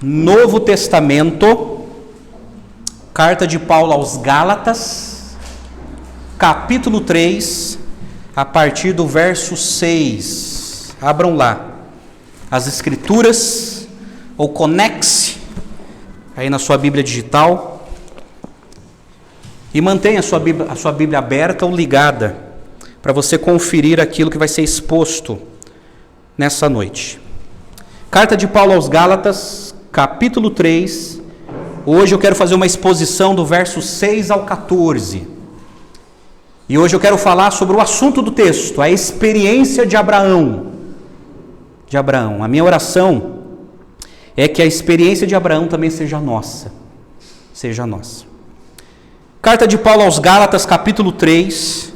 Novo Testamento, carta de Paulo aos Gálatas, capítulo 3, a partir do verso 6. Abram lá as escrituras, ou conexe aí na sua Bíblia digital, e mantenha a sua Bíblia aberta ou ligada, para você conferir aquilo que vai ser exposto nessa noite. Carta de Paulo aos Gálatas, capítulo 3, hoje eu quero fazer uma exposição do verso 6 ao 14. E hoje eu quero falar sobre o assunto do texto, a experiência de Abraão. A minha oração é que a experiência de Abraão também seja nossa. Carta de Paulo aos Gálatas, capítulo 3,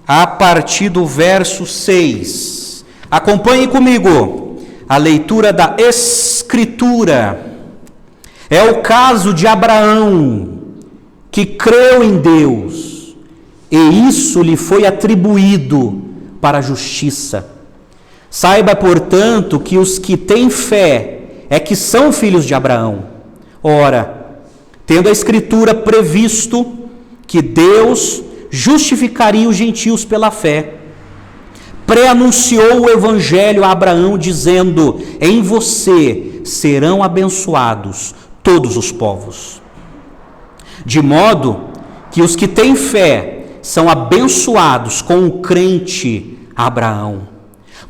a partir do verso 6. Acompanhe comigo a leitura da Escritura. É o caso de Abraão, que creu em Deus, e isso lhe foi atribuído para a justiça. Saiba, portanto, que os que têm fé é que são filhos de Abraão. Ora, tendo a Escritura previsto que Deus justificaria os gentios pela fé, pré-anunciou o Evangelho a Abraão, dizendo: em você serão abençoados todos os povos. De modo que os que têm fé são abençoados com o crente Abraão.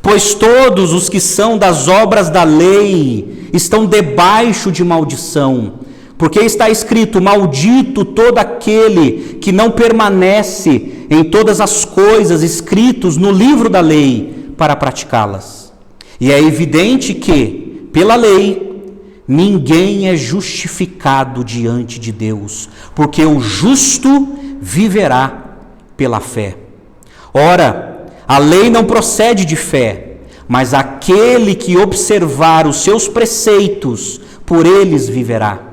Pois todos os que são das obras da lei estão debaixo de maldição, porque está escrito: maldito todo aquele que não permanece em todas as coisas escritas no livro da lei para praticá-las. E é evidente que, pela lei, ninguém é justificado diante de Deus, porque o justo viverá pela fé. Ora, a lei não procede de fé, mas aquele que observar os seus preceitos, por eles viverá.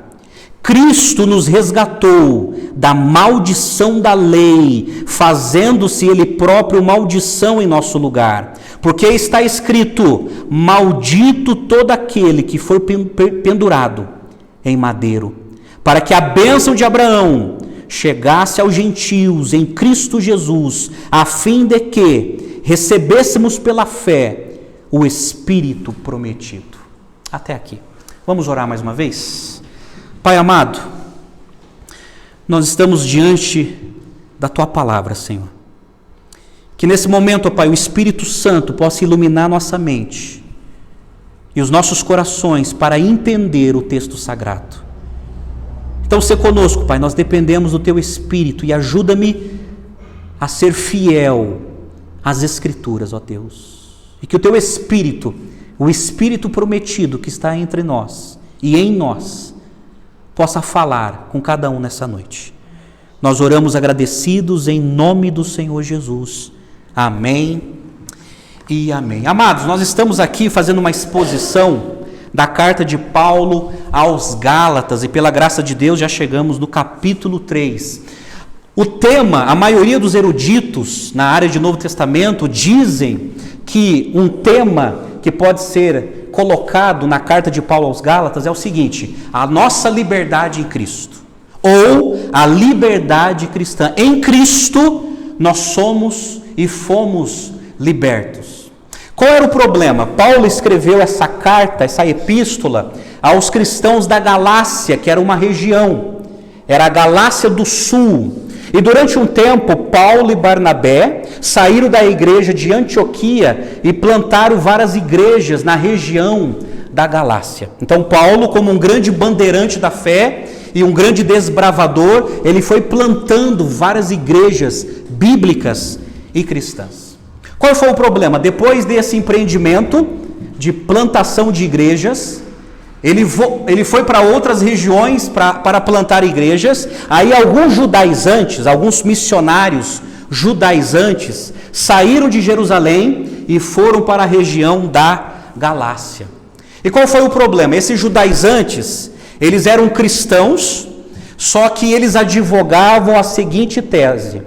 Cristo nos resgatou da maldição da lei, fazendo-se Ele próprio maldição em nosso lugar. Porque está escrito: maldito todo aquele que for pendurado em madeiro, para que a bênção de Abraão chegasse aos gentios em Cristo Jesus, a fim de que recebêssemos pela fé o Espírito prometido. Até aqui. Vamos orar mais uma vez? Pai amado, nós estamos diante da Tua palavra, Senhor. Que nesse momento, ó Pai, o Espírito Santo possa iluminar nossa mente e os nossos corações para entender o texto sagrado. Então, se conosco, Pai, nós dependemos do Teu Espírito, e ajuda-me a ser fiel às Escrituras, ó Deus. E que o Teu Espírito, o Espírito prometido que está entre nós e em nós, possa falar com cada um nessa noite. Nós oramos agradecidos em nome do Senhor Jesus. Amém e amém. Amados, nós estamos aqui fazendo uma exposição da carta de Paulo aos Gálatas, e pela graça de Deus já chegamos no capítulo 3. O tema, a maioria dos eruditos na área de Novo Testamento dizem que um tema que pode ser colocado na carta de Paulo aos Gálatas é o seguinte: a nossa liberdade em Cristo, ou a liberdade cristã. Em Cristo nós somos e fomos libertos. Qual era o problema? Paulo escreveu essa carta, essa epístola, aos cristãos da Galácia, que era uma região, era a Galácia do Sul. E durante um tempo, Paulo e Barnabé saíram da igreja de Antioquia e plantaram várias igrejas na região da Galácia. Então Paulo, como um grande bandeirante da fé e um grande desbravador, ele foi plantando várias igrejas bíblicas e cristãs. Qual foi o problema? Depois desse empreendimento de plantação de igrejas, ele foi para outras regiões para plantar igrejas. Aí alguns judaizantes, alguns missionários judaizantes saíram de Jerusalém e foram para a região da Galácia. E qual foi o problema? Esses judaizantes, eles eram cristãos, só que eles advogavam a seguinte tese: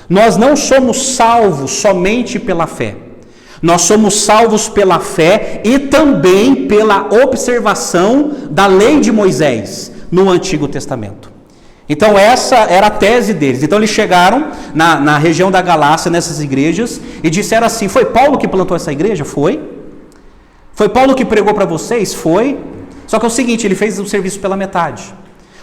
nós não somos salvos somente pela fé. Nós somos salvos pela fé e também pela observação da lei de Moisés no Antigo Testamento. Então essa era a tese deles. Então eles chegaram na região da Galácia, nessas igrejas, e disseram assim: foi Paulo que plantou essa igreja? Foi. Foi Paulo que pregou para vocês? Foi. Só que é o seguinte, ele fez o serviço pela metade.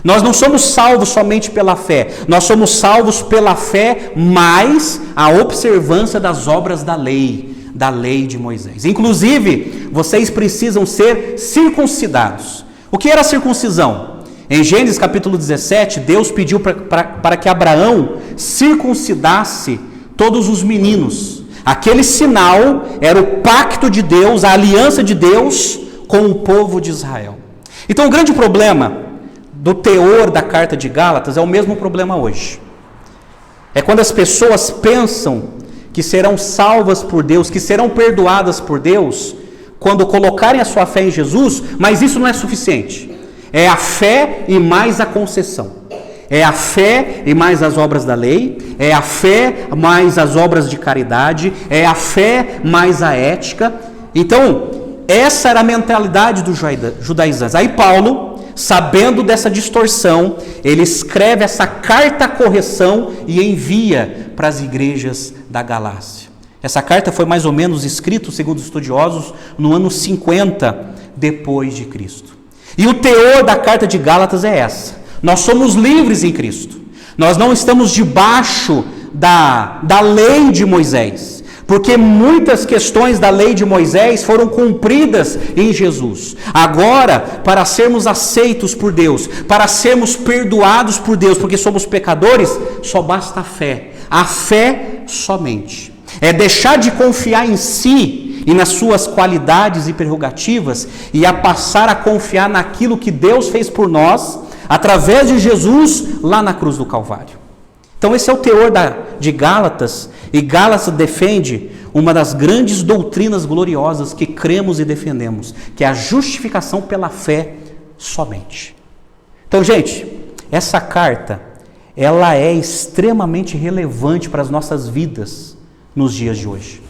Nós não somos salvos somente pela fé, nós somos salvos pela fé mais a observância das obras da lei de Moisés. Inclusive, vocês precisam ser circuncidados. O que era a circuncisão? Em Gênesis capítulo 17, Deus pediu para que Abraão circuncidasse todos os meninos. Aquele sinal era o pacto de Deus, a aliança de Deus com o povo de Israel. Então o grande problema do teor da carta de Gálatas é o mesmo problema hoje. É quando as pessoas pensam que serão salvas por Deus, que serão perdoadas por Deus, quando colocarem a sua fé em Jesus, mas isso não é suficiente. É a fé e mais a concessão. É a fé e mais as obras da lei, é a fé mais as obras de caridade, é a fé mais a ética. Então, essa era a mentalidade dos judaizantes. Aí Paulo, sabendo dessa distorção, ele escreve essa carta-correção e envia para as igrejas da Galácia. Essa carta foi mais ou menos escrita, segundo os estudiosos, no ano 50 depois de Cristo. E o teor da carta de Gálatas é essa: nós somos livres em Cristo, nós não estamos debaixo da lei de Moisés, porque muitas questões da lei de Moisés foram cumpridas em Jesus. Agora, para sermos aceitos por Deus, para sermos perdoados por Deus, porque somos pecadores, só basta a fé somente. É deixar de confiar em si e nas suas qualidades e prerrogativas e a passar a confiar naquilo que Deus fez por nós, através de Jesus, lá na cruz do Calvário. Então esse é o teor de Gálatas, e Gálatas defende uma das grandes doutrinas gloriosas que cremos e defendemos, que é a justificação pela fé somente. Então, gente, essa carta, ela é extremamente relevante para as nossas vidas nos dias de hoje.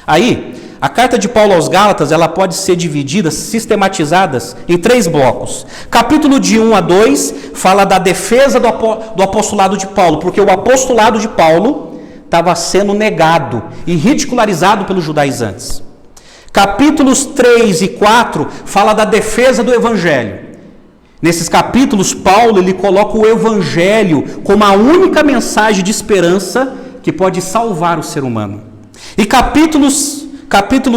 Aí, a carta de Paulo aos Gálatas, ela pode ser dividida, sistematizadas em 3 blocos. Capítulo de 1 a 2 fala da defesa do apostolado de Paulo, porque o apostolado de Paulo estava sendo negado e ridicularizado pelos judaizantes. Capítulos 3 e 4 fala da defesa do evangelho. Nesses capítulos, Paulo ele coloca o evangelho como a única mensagem de esperança que pode salvar o ser humano. E capítulos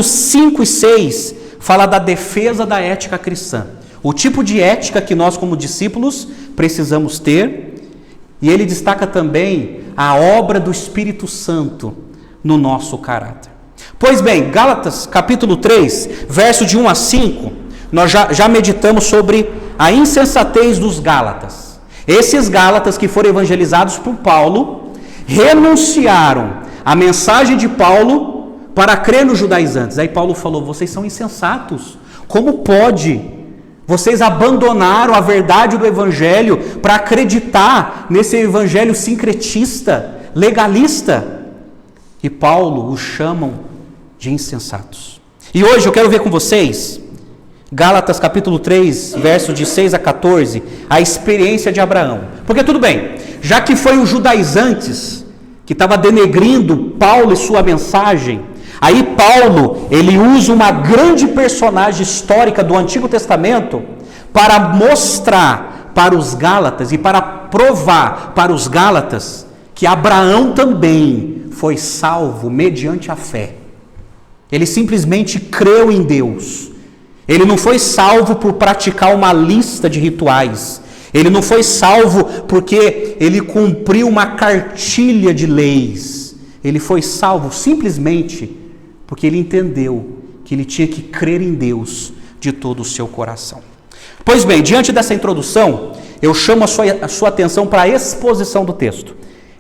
5 e 6 fala da defesa da ética cristã. O tipo de ética que nós como discípulos precisamos ter. E ele destaca também a obra do Espírito Santo no nosso caráter. Pois bem, Gálatas capítulo 3, verso de 1 a 5, nós já meditamos sobre a insensatez dos Gálatas. Esses Gálatas que foram evangelizados por Paulo, renunciaram à mensagem de Paulo para crer nos judaizantes. Aí Paulo falou: vocês são insensatos, como pode? Vocês abandonaram a verdade do evangelho para acreditar nesse evangelho sincretista, legalista. E Paulo os chamam de insensatos. E hoje eu quero ver com vocês, Gálatas capítulo 3, verso de 6 a 14, a experiência de Abraão. Porque tudo bem, já que foi os judaizantes que estava denegrindo Paulo e sua mensagem, aí Paulo, ele usa uma grande personagem histórica do Antigo Testamento para mostrar para os Gálatas e para provar para os Gálatas que Abraão também foi salvo mediante a fé. Ele simplesmente creu em Deus. Ele não foi salvo por praticar uma lista de rituais. Ele não foi salvo porque ele cumpriu uma cartilha de leis. Ele foi salvo simplesmente porque ele entendeu que ele tinha que crer em Deus de todo o seu coração. Pois bem, diante dessa introdução, eu chamo a sua atenção para a exposição do texto.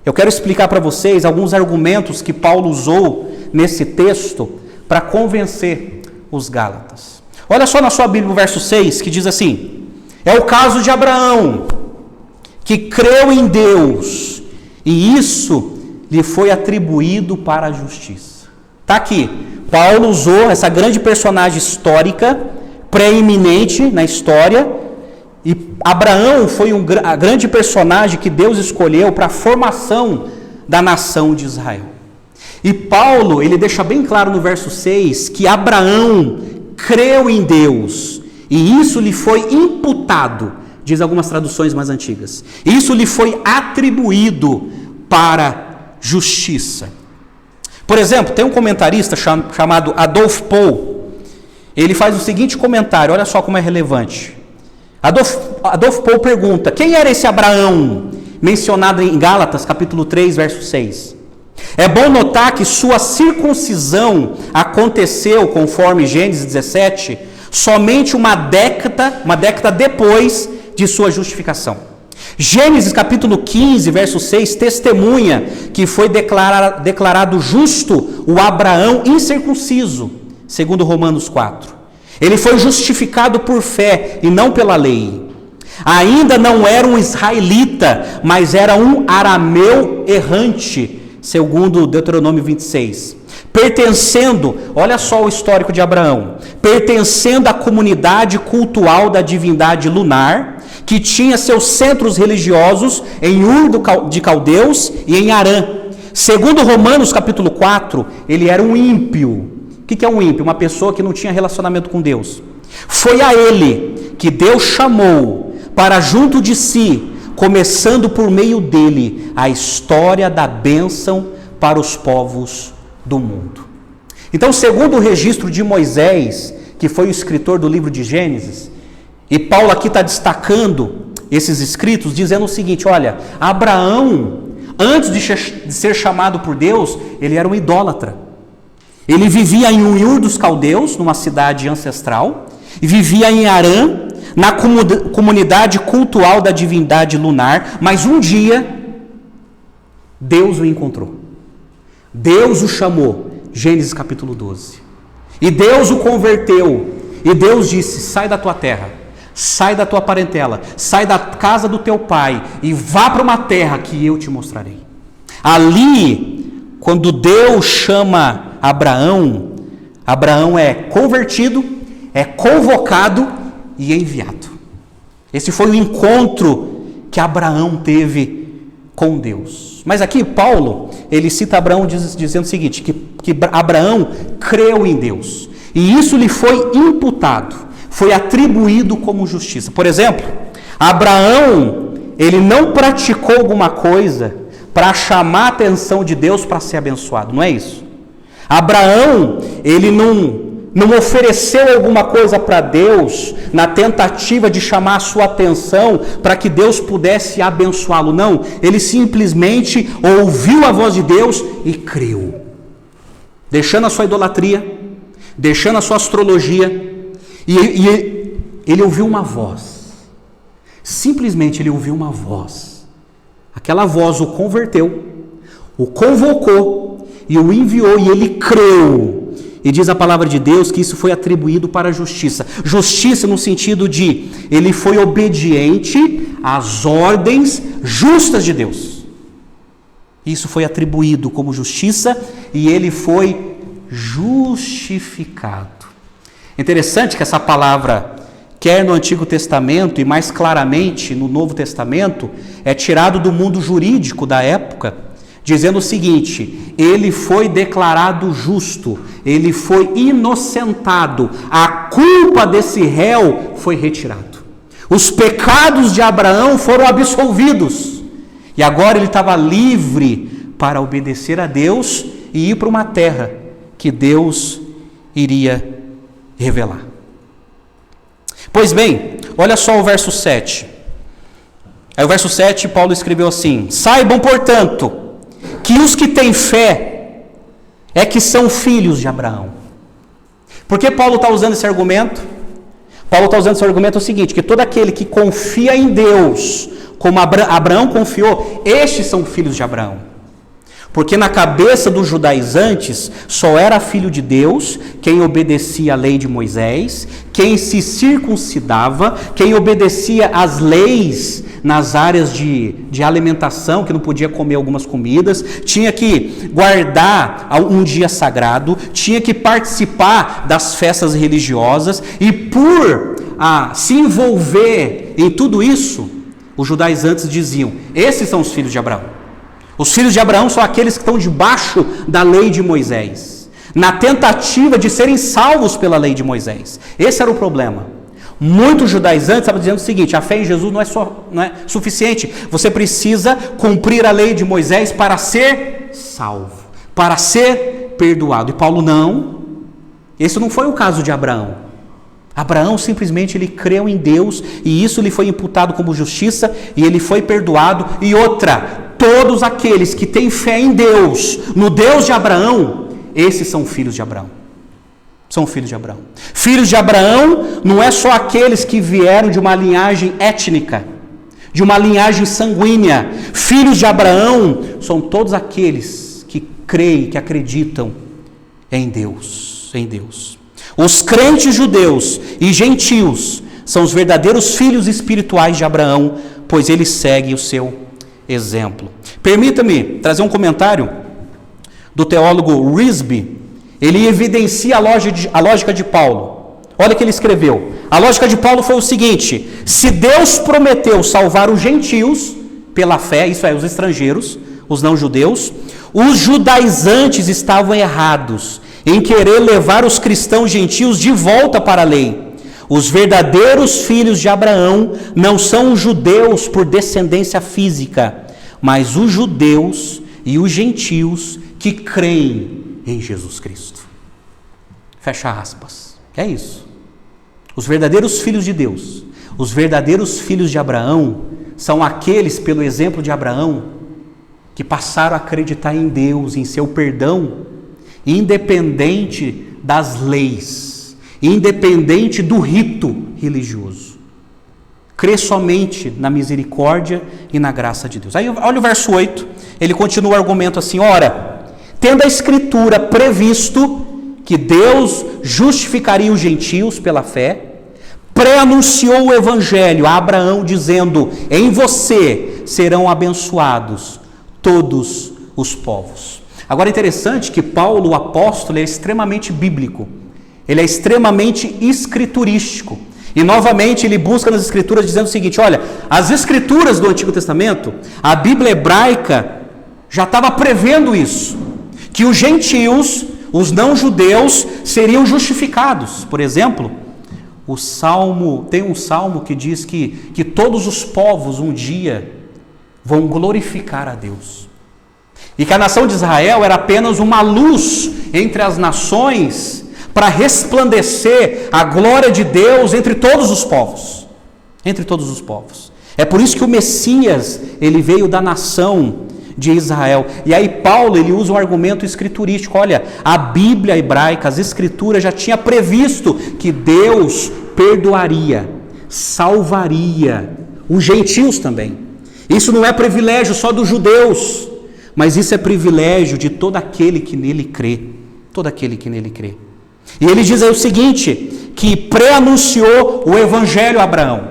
Eu quero explicar para vocês alguns argumentos que Paulo usou nesse texto para convencer os Gálatas. Olha só na sua Bíblia o verso 6, que diz assim: é o caso de Abraão, que creu em Deus, e isso lhe foi atribuído para a justiça. Está aqui, Paulo usou essa grande personagem histórica, preeminente na história, e Abraão foi a grande personagem que Deus escolheu para a formação da nação de Israel. E Paulo, ele deixa bem claro no verso 6 que Abraão creu em Deus, e isso lhe foi imputado, diz algumas traduções mais antigas. Isso lhe foi atribuído para justiça. Por exemplo, tem um comentarista chamado Adolf Paul. Ele faz o seguinte comentário, olha só como é relevante. Adolf Paul pergunta: quem era esse Abraão mencionado em Gálatas, capítulo 3, verso 6? É bom notar que sua circuncisão aconteceu, conforme Gênesis 17, somente uma década depois de sua justificação. Gênesis capítulo 15, verso 6, testemunha que foi declarado justo o Abraão incircunciso, segundo Romanos 4. Ele foi justificado por fé e não pela lei. Ainda não era um israelita, mas era um arameu errante, segundo Deuteronômio 26. Pertencendo, olha só o histórico de Abraão, pertencendo à comunidade cultual da divindade lunar, que tinha seus centros religiosos em Ur de Caldeus e em Harã. Segundo Romanos capítulo 4, ele era um ímpio. O que é um ímpio? Uma pessoa que não tinha relacionamento com Deus. Foi a ele que Deus chamou para junto de si, começando por meio dele, a história da bênção para os povos do mundo. Então, segundo o registro de Moisés, que foi o escritor do livro de Gênesis, e Paulo aqui está destacando esses escritos, dizendo o seguinte: olha, Abraão, antes de ser chamado por Deus, ele era um idólatra. Ele vivia em Ur dos Caldeus, numa cidade ancestral, e vivia em Harã, na comunidade cultual da divindade lunar, mas um dia, Deus o encontrou. Deus o chamou, Gênesis capítulo 12. E Deus o converteu, e Deus disse: sai da tua terra, sai da tua parentela, sai da casa do teu pai e vá para uma terra que eu te mostrarei. Ali, quando Deus chama Abraão, Abraão é convertido, é convocado e enviado. Esse foi o encontro que Abraão teve com Deus. Mas aqui Paulo, ele cita Abraão dizendo o seguinte, que Abraão creu em Deus, e isso lhe foi imputado, foi atribuído como justiça. Por exemplo, Abraão, ele não praticou alguma coisa para chamar a atenção de Deus para ser abençoado, não é isso? Abraão, ele não ofereceu alguma coisa para Deus na tentativa de chamar a sua atenção para que Deus pudesse abençoá-lo. Não, ele simplesmente ouviu a voz de Deus e creu. Deixando a sua idolatria, deixando a sua astrologia, e ele ouviu uma voz. Simplesmente ele ouviu uma voz. Aquela voz o converteu, o convocou e o enviou, e ele creu. E diz a palavra de Deus que isso foi atribuído para a justiça. Justiça no sentido de ele foi obediente às ordens justas de Deus. Isso foi atribuído como justiça e ele foi justificado. Interessante que essa palavra, quer no Antigo Testamento e mais claramente no Novo Testamento, é tirado do mundo jurídico da época, dizendo o seguinte: ele foi declarado justo, ele foi inocentado, a culpa desse réu foi retirado. Os pecados de Abraão foram absolvidos, e agora ele estava livre para obedecer a Deus e ir para uma terra que Deus iria revelar. Pois bem, olha só o verso 7. Aí o verso 7, Paulo escreveu assim: saibam, portanto, que os que têm fé é que são filhos de Abraão. Por que Paulo está usando esse argumento? Paulo está usando esse argumento o seguinte, que todo aquele que confia em Deus, como Abraão confiou, estes são filhos de Abraão. Porque na cabeça dos judaizantes só era filho de Deus quem obedecia à lei de Moisés, quem se circuncidava, quem obedecia às leis nas áreas de alimentação, que não podia comer algumas comidas, tinha que guardar um dia sagrado, tinha que participar das festas religiosas, e por se envolver em tudo isso, os judaizantes diziam: esses são os filhos de Abraão. Os filhos de Abraão são aqueles que estão debaixo da lei de Moisés, na tentativa de serem salvos pela lei de Moisés. Esse era o problema. Muitos judaizantes estavam dizendo o seguinte: a fé em Jesus não é suficiente, você precisa cumprir a lei de Moisés para ser salvo, para ser perdoado. E Paulo não, esse não foi o caso de Abraão. Abraão simplesmente ele creu em Deus, e isso lhe foi imputado como justiça, e ele foi perdoado. E outra, todos aqueles que têm fé em Deus, no Deus de Abraão, esses são filhos de Abraão. São filhos de Abraão. Filhos de Abraão não é só aqueles que vieram de uma linhagem étnica, de uma linhagem sanguínea. Filhos de Abraão são todos aqueles que creem, que acreditam em Deus, em Deus. Os crentes judeus e gentios são os verdadeiros filhos espirituais de Abraão, pois eles seguem o seu exemplo. Permita-me trazer um comentário do teólogo Risby. Ele evidencia a lógica de Paulo. Olha o que ele escreveu. A lógica de Paulo foi o seguinte: se Deus prometeu salvar os gentios pela fé, isso é, os estrangeiros, os não-judeus, os judaizantes estavam errados em querer levar os cristãos gentios de volta para a lei. Os verdadeiros filhos de Abraão não são os judeus por descendência física, mas os judeus e os gentios que creem em Jesus Cristo. Fecha aspas. É isso. Os verdadeiros filhos de Deus, os verdadeiros filhos de Abraão, são aqueles, pelo exemplo de Abraão, que passaram a acreditar em Deus, em seu perdão, independente das leis, independente do rito religioso. Crê somente na misericórdia e na graça de Deus. Aí olha o verso 8, ele continua o argumento assim: ora, tendo a Escritura previsto que Deus justificaria os gentios pela fé, pré-anunciou o Evangelho a Abraão, dizendo: em você serão abençoados todos os povos. Agora é interessante que Paulo, o apóstolo, é extremamente bíblico, ele é extremamente escriturístico. E novamente ele busca nas Escrituras dizendo o seguinte: olha, as Escrituras do Antigo Testamento, a Bíblia hebraica já estava prevendo isso, que os gentios, os não-judeus, seriam justificados. Por exemplo, tem um salmo que diz que todos os povos um dia vão glorificar a Deus. E que a nação de Israel era apenas uma luz entre as nações para resplandecer a glória de Deus entre todos os povos. Entre todos os povos. É por isso que o Messias, ele veio da nação de Israel. E aí Paulo, ele usa um argumento escriturístico. Olha, a Bíblia hebraica, as Escrituras já tinha previsto que Deus perdoaria, salvaria os gentios também. Isso não é privilégio só dos judeus, mas isso é privilégio de todo aquele que nele crê. Todo aquele que nele crê. E ele diz aí o seguinte, que pré-anunciou o Evangelho a Abraão.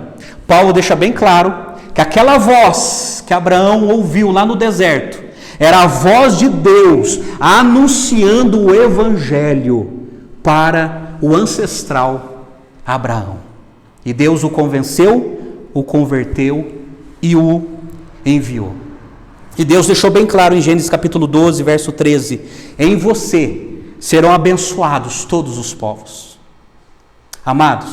Paulo deixa bem claro que aquela voz que Abraão ouviu lá no deserto era a voz de Deus anunciando o Evangelho para o ancestral Abraão. E Deus o convenceu, o converteu e o enviou. E Deus deixou bem claro em Gênesis capítulo 12, verso 13: em você serão abençoados todos os povos. Amados,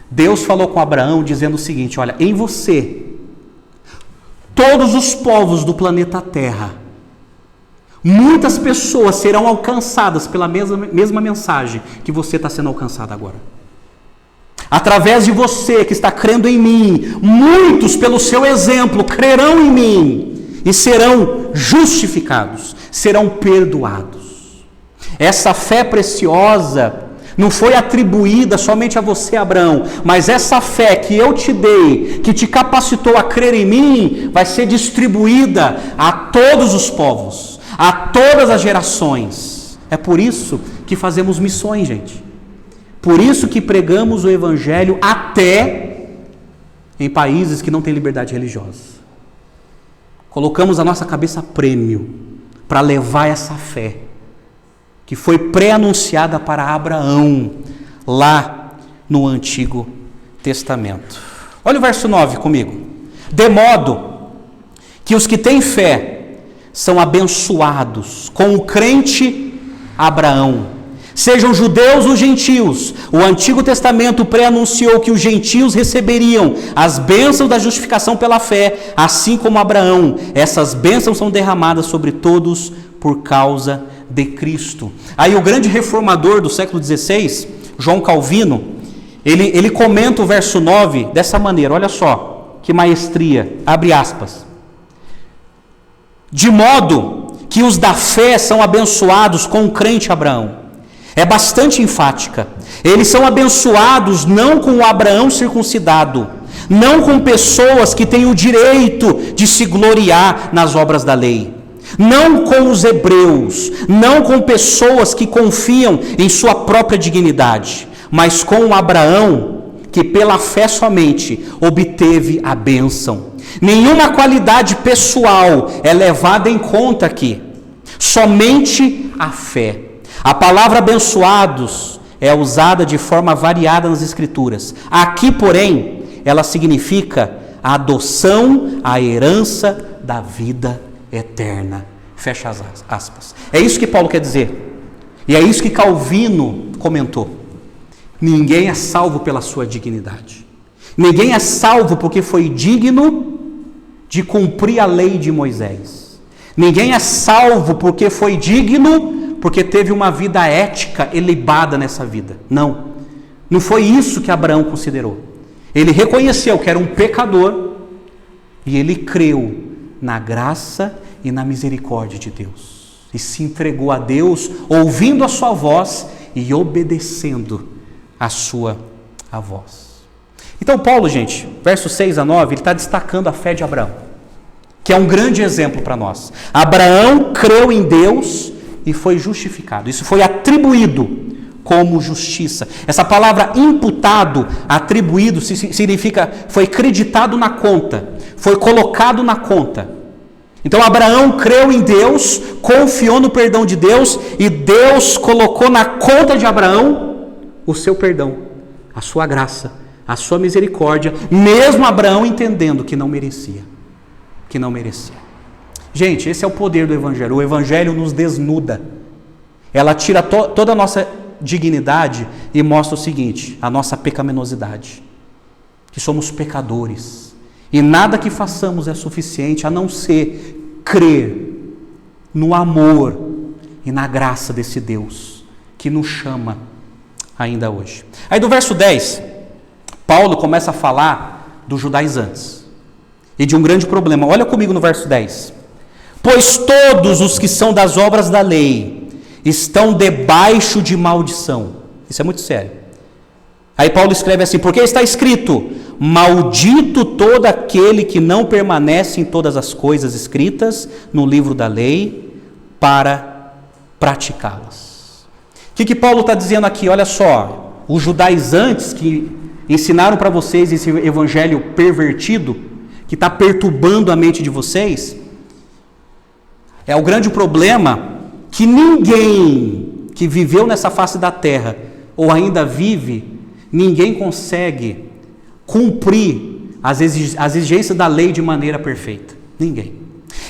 Deus falou com Abraão dizendo o seguinte: olha, em você todos os povos do planeta Terra, muitas pessoas serão alcançadas pela mesma mensagem que você está sendo alcançado agora. Através de você que está crendo em mim, muitos pelo seu exemplo crerão em mim e serão justificados, serão perdoados. Essa fé preciosa não foi atribuída somente a você, Abraão, mas essa fé que eu te dei, que te capacitou a crer em mim, vai ser distribuída a todos os povos, a todas as gerações. É por isso que fazemos missões, gente. Por isso que pregamos o Evangelho até em países que não têm liberdade religiosa. Colocamos a nossa cabeça a prêmio para levar essa fé que foi pré-anunciada para Abraão lá no Antigo Testamento. Olha o verso 9 comigo. De modo que os que têm fé são abençoados com o crente Abraão. Sejam judeus ou gentios, o Antigo Testamento pré-anunciou que os gentios receberiam as bênçãos da justificação pela fé, assim como Abraão. Essas bênçãos são derramadas sobre todos por causa de Cristo. Aí o grande reformador do século XVI, João Calvino, ele comenta o verso 9 dessa maneira, olha só, que maestria, abre aspas. De modo que os da fé são abençoados com o crente Abraão. É bastante enfática. Eles são abençoados não com o Abraão circuncidado, não com pessoas que têm o direito de se gloriar nas obras da lei, não com os hebreus, não com pessoas que confiam em sua própria dignidade, mas com o Abraão que pela fé somente obteve a bênção. Nenhuma qualidade pessoal é levada em conta aqui, somente a fé. A palavra abençoados é usada de forma variada nas Escrituras. Aqui, porém, ela significa a adoção, a herança da vida eterna. Fecha as aspas. É isso que Paulo quer dizer. E é isso que Calvino comentou. Ninguém é salvo pela sua dignidade. Ninguém é salvo porque foi digno de cumprir a lei de Moisés. Ninguém é salvo porque foi digno porque teve uma vida ética elevada nessa vida. Não foi isso que Abraão considerou. Ele reconheceu que era um pecador e ele creu na graça e na misericórdia de Deus. E se entregou a Deus, ouvindo a sua voz e obedecendo a sua voz. Então Paulo, gente, versos 6 a 9, ele está destacando a fé de Abraão, que é um grande exemplo para nós. Abraão creu em Deus e foi justificado. Isso foi atribuído como justiça. Essa palavra imputado, atribuído, significa foi creditado na conta, foi colocado na conta. Então Abraão creu em Deus, confiou no perdão de Deus e Deus colocou na conta de Abraão o seu perdão, a sua graça, a sua misericórdia, mesmo Abraão entendendo que não merecia. Gente, esse é o poder do Evangelho. O Evangelho nos desnuda. Ela tira toda a nossa dignidade e mostra o seguinte, a nossa pecaminosidade. Que somos pecadores. E nada que façamos é suficiente a não ser crer no amor e na graça desse Deus que nos chama ainda hoje. Aí do verso 10, Paulo começa a falar dos judaizantes e de um grande problema. Olha comigo no verso 10. Pois todos os que são das obras da lei estão debaixo de maldição. Isso é muito sério. Aí Paulo escreve assim, porque está escrito, maldito todo aquele que não permanece em todas as coisas escritas no livro da lei para praticá-las. O que Paulo está dizendo aqui? Olha só, os judaizantes que ensinaram para vocês esse evangelho pervertido, que está perturbando a mente de vocês, é o grande problema que ninguém que viveu nessa face da terra, ou ainda vive, ninguém consegue cumprir as exigências da lei de maneira perfeita. Ninguém.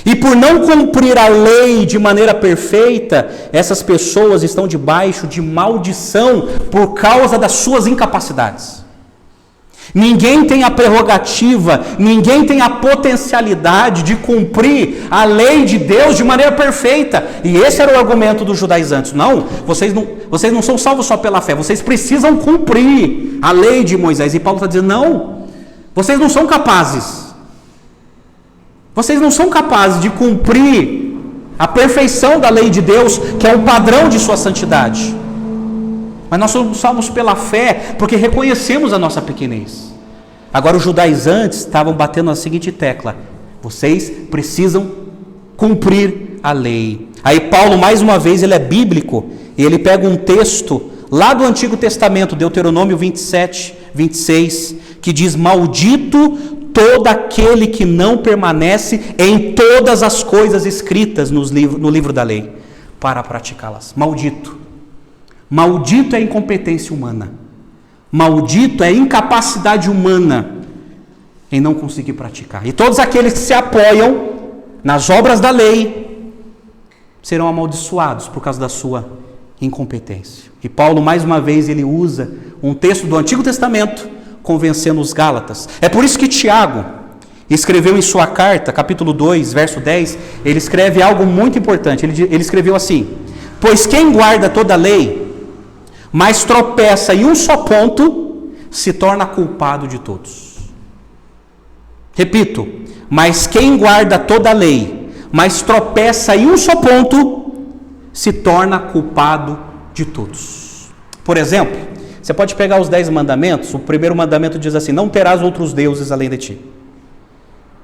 E por não cumprir a lei de maneira perfeita, essas pessoas estão debaixo de maldição por causa das suas incapacidades. Ninguém tem a prerrogativa, ninguém tem a potencialidade de cumprir a lei de Deus de maneira perfeita. E esse era o argumento dos judaizantes. Não, vocês não são salvos só pela fé, vocês precisam cumprir a lei de Moisés. E Paulo está dizendo, não, vocês não são capazes. Vocês não são capazes de cumprir a perfeição da lei de Deus, que é o padrão de sua santidade. Mas nós somos salvos pela fé, porque reconhecemos a nossa pequenez. Agora os judaizantes estavam batendo na seguinte tecla: vocês precisam cumprir a lei. Aí Paulo, mais uma vez, ele é bíblico, e ele pega um texto lá do Antigo Testamento, Deuteronômio 27, 26, que diz: maldito todo aquele que não permanece em todas as coisas escritas no livro da lei, para praticá-las. Maldito. Maldito é a incompetência humana. Maldito é a incapacidade humana em não conseguir praticar. E todos aqueles que se apoiam nas obras da lei serão amaldiçoados por causa da sua incompetência. E Paulo, mais uma vez, ele usa um texto do Antigo Testamento convencendo os Gálatas. É por isso que Tiago escreveu em sua carta, capítulo 2, verso 10, ele escreve algo muito importante. Ele escreveu assim: pois quem guarda toda a lei, mas tropeça em um só ponto, se torna culpado de todos. Repito, mas quem guarda toda a lei, mas tropeça em um só ponto, se torna culpado de todos. Por exemplo, você pode pegar os 10 mandamentos. O primeiro mandamento diz assim: não terás outros deuses além de ti.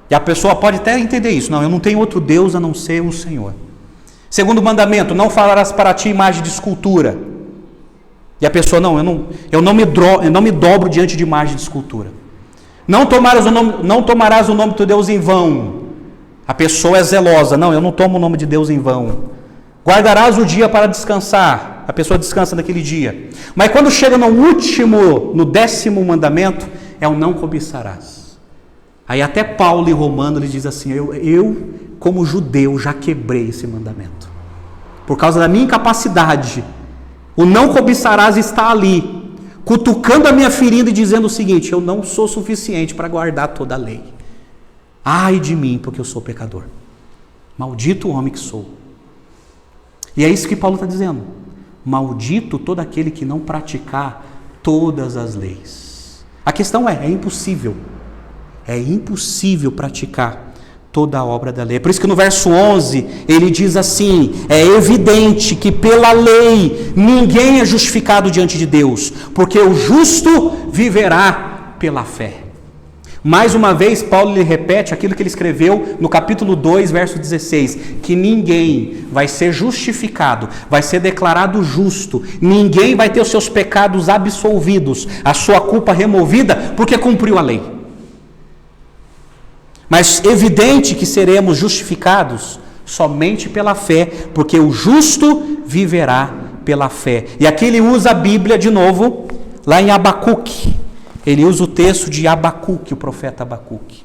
E a pessoa pode até entender isso: não, eu não tenho outro Deus a não ser o Senhor. Segundo mandamento: não farás para ti imagem de escultura. E a pessoa: não, eu não me dobro diante de imagem de escultura. Não tomarás o nome do teu Deus em vão. A pessoa é zelosa: não, eu não tomo o nome de Deus em vão. Guardarás o dia para descansar. A pessoa descansa naquele dia. Mas quando chega no 10º mandamento, é o não cobiçarás. Aí até Paulo em Romano ele diz assim: eu como judeu já quebrei esse mandamento. Por causa da minha incapacidade, o não cobiçarás está ali, cutucando a minha ferida e dizendo o seguinte: eu não sou suficiente para guardar toda a lei. Ai de mim, porque eu sou pecador. Maldito o homem que sou. E é isso que Paulo está dizendo: maldito todo aquele que não praticar todas as leis. A questão é impossível. É impossível praticar toda a obra da lei. Por isso que no verso 11, ele diz assim: é evidente que pela lei ninguém é justificado diante de Deus, porque o justo viverá pela fé. Mais uma vez, Paulo lhe repete aquilo que ele escreveu no capítulo 2, verso 16, que ninguém vai ser justificado, vai ser declarado justo, ninguém vai ter os seus pecados absolvidos, a sua culpa removida, porque cumpriu a lei. Mas evidente que seremos justificados somente pela fé, porque o justo viverá pela fé. E aqui ele usa a Bíblia de novo, lá em Abacuque. Ele usa o texto de Abacuque, o profeta Abacuque.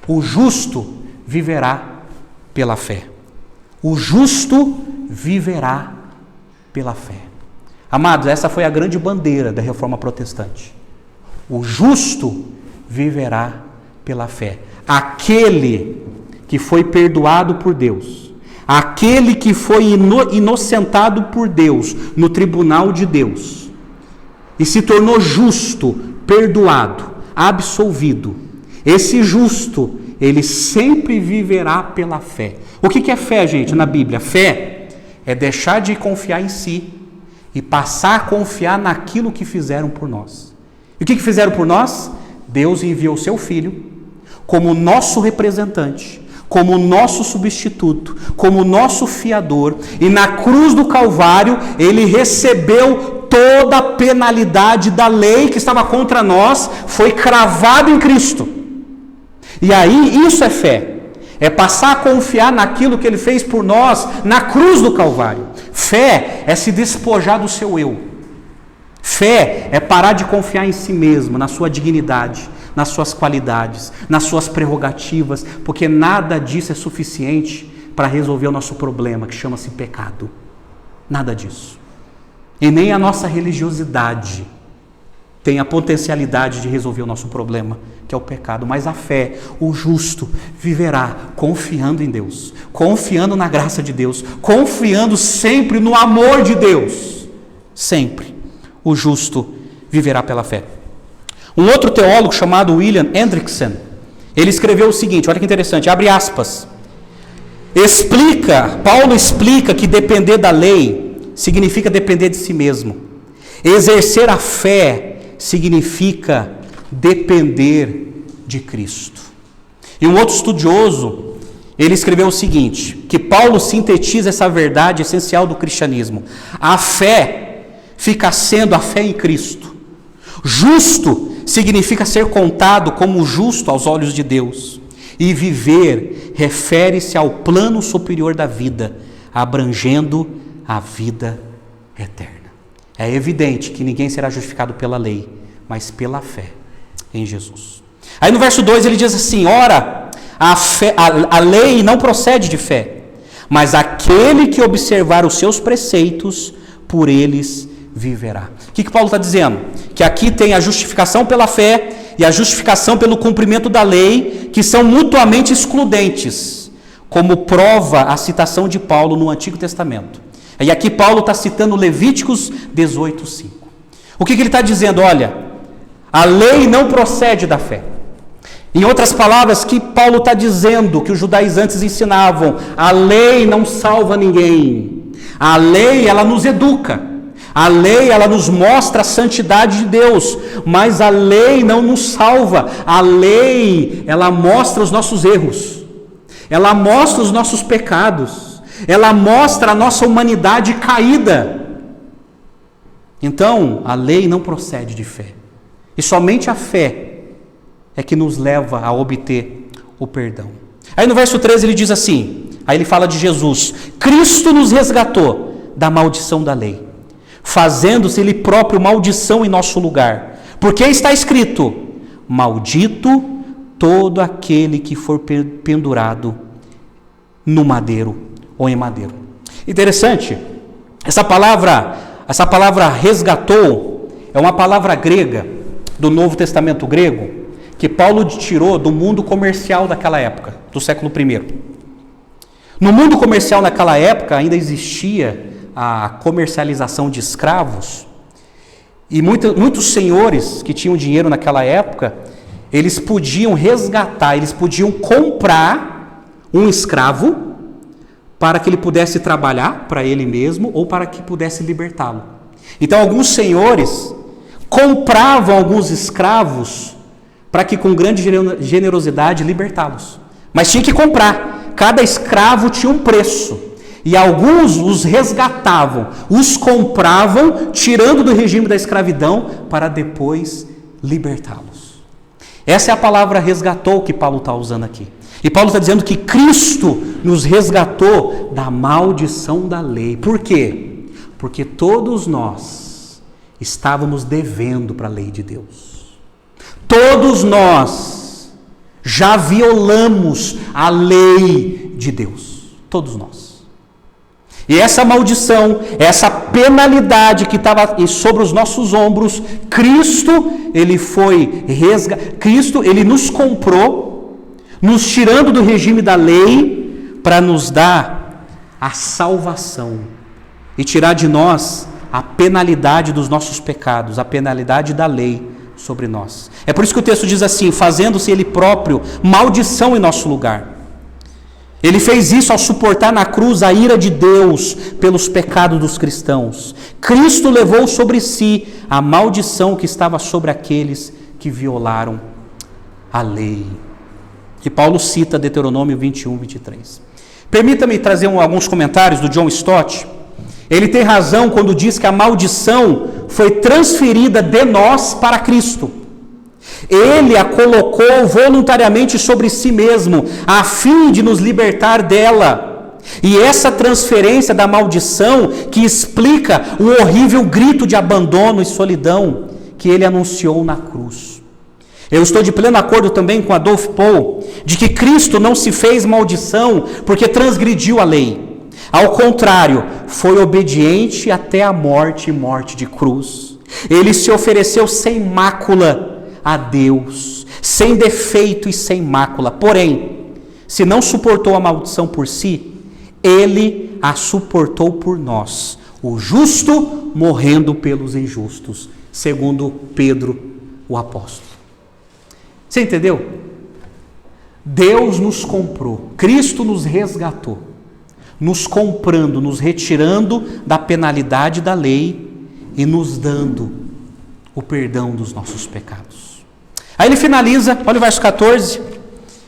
O justo viverá pela fé. O justo viverá pela fé. Amados, essa foi a grande bandeira da Reforma Protestante. O justo viverá pela fé. Aquele que foi perdoado por Deus, aquele que foi inocentado por Deus no tribunal de Deus e se tornou justo, perdoado, absolvido, esse justo, ele sempre viverá pela fé. O que é fé, gente, na Bíblia? Fé é deixar de confiar em si e passar a confiar naquilo que fizeram por nós. E o que fizeram por nós? Deus enviou o seu Filho como nosso representante, como nosso substituto, como nosso fiador, e na cruz do Calvário ele recebeu toda a penalidade da lei que estava contra nós, foi cravado em Cristo. E aí isso é fé, é passar a confiar naquilo que ele fez por nós na cruz do Calvário. Fé é se despojar do seu eu. Fé é parar de confiar em si mesmo, na sua dignidade, nas suas qualidades, nas suas prerrogativas, porque nada disso é suficiente para resolver o nosso problema, que chama-se pecado. Nada disso. E nem a nossa religiosidade tem a potencialidade de resolver o nosso problema, que é o pecado. Mas a fé, o justo viverá confiando em Deus, confiando na graça de Deus, confiando sempre no amor de Deus. Sempre o justo viverá pela fé. Um outro teólogo chamado William Hendrickson, ele escreveu o seguinte, olha que interessante, abre aspas, Paulo explica que depender da lei significa depender de si mesmo. Exercer a fé significa depender de Cristo. E um outro estudioso, ele escreveu o seguinte, que Paulo sintetiza essa verdade essencial do cristianismo. A fé fica sendo a fé em Cristo. Justo significa ser contado como justo aos olhos de Deus. E viver refere-se ao plano superior da vida, abrangendo a vida eterna. É evidente que ninguém será justificado pela lei, mas pela fé em Jesus. Aí no verso 2 ele diz assim, ora, a lei não procede de fé, mas aquele que observar os seus preceitos, por eles viverá. O que Paulo está dizendo? Que aqui tem a justificação pela fé e a justificação pelo cumprimento da lei, que são mutuamente excludentes, como prova a citação de Paulo no Antigo Testamento. E aqui Paulo está citando Levíticos 18:5. O que ele está dizendo? Olha, a lei não procede da fé. Em outras palavras, que Paulo está dizendo, que os judaizantes ensinavam, a lei não salva ninguém. A lei, ela nos educa. A lei, ela nos mostra a santidade de Deus, mas a lei não nos salva. A lei, ela mostra os nossos erros. Ela mostra os nossos pecados. Ela mostra a nossa humanidade caída. Então, a lei não procede de fé. E somente a fé é que nos leva a obter o perdão. Aí no verso 13 ele diz assim, aí ele fala de Jesus. Cristo nos resgatou da maldição da lei, fazendo-se ele próprio maldição em nosso lugar. Porque está escrito, maldito todo aquele que for pendurado no madeiro ou em madeiro. Interessante, essa palavra resgatou é uma palavra grega do Novo Testamento grego que Paulo tirou do mundo comercial daquela época, do século I. No mundo comercial naquela época ainda existia a comercialização de escravos e muitos senhores que tinham dinheiro naquela época, eles podiam resgatar, eles podiam comprar um escravo para que ele pudesse trabalhar para ele mesmo ou para que pudesse libertá-lo. Então alguns senhores compravam alguns escravos para que com grande generosidade libertá-los. Mas tinha que comprar. Cada escravo tinha um preço. E alguns os resgatavam, os compravam, tirando do regime da escravidão, para depois libertá-los. Essa é a palavra resgatou que Paulo está usando aqui. E Paulo está dizendo que Cristo nos resgatou da maldição da lei. Por quê? Porque todos nós estávamos devendo para a lei de Deus. Todos nós já violamos a lei de Deus. Todos nós. E essa maldição, essa penalidade que estava sobre os nossos ombros, Cristo, ele nos comprou, nos tirando do regime da lei, para nos dar a salvação e tirar de nós a penalidade dos nossos pecados, a penalidade da lei sobre nós. É por isso que o texto diz assim, fazendo-se ele próprio maldição em nosso lugar. Ele fez isso ao suportar na cruz a ira de Deus pelos pecados dos cristãos. Cristo levou sobre si a maldição que estava sobre aqueles que violaram a lei. E Paulo cita Deuteronômio 21, 23. Permita-me trazer alguns comentários do John Stott. Ele tem razão quando diz que a maldição foi transferida de nós para Cristo. Ele a colocou voluntariamente sobre si mesmo, a fim de nos libertar dela. E essa transferência da maldição que explica o horrível grito de abandono e solidão que ele anunciou na cruz. Eu estou de pleno acordo também com Adolf Paul, de que Cristo não se fez maldição porque transgrediu a lei. Ao contrário, foi obediente até a morte e morte de cruz. Ele se ofereceu sem mácula a Deus, sem defeito e sem mácula. Porém, se não suportou a maldição por si, ele a suportou por nós, o justo morrendo pelos injustos, segundo Pedro, o apóstolo. Você entendeu? Deus nos comprou, Cristo nos resgatou, nos comprando, nos retirando da penalidade da lei e nos dando o perdão dos nossos pecados. Aí ele finaliza, olha o verso 14,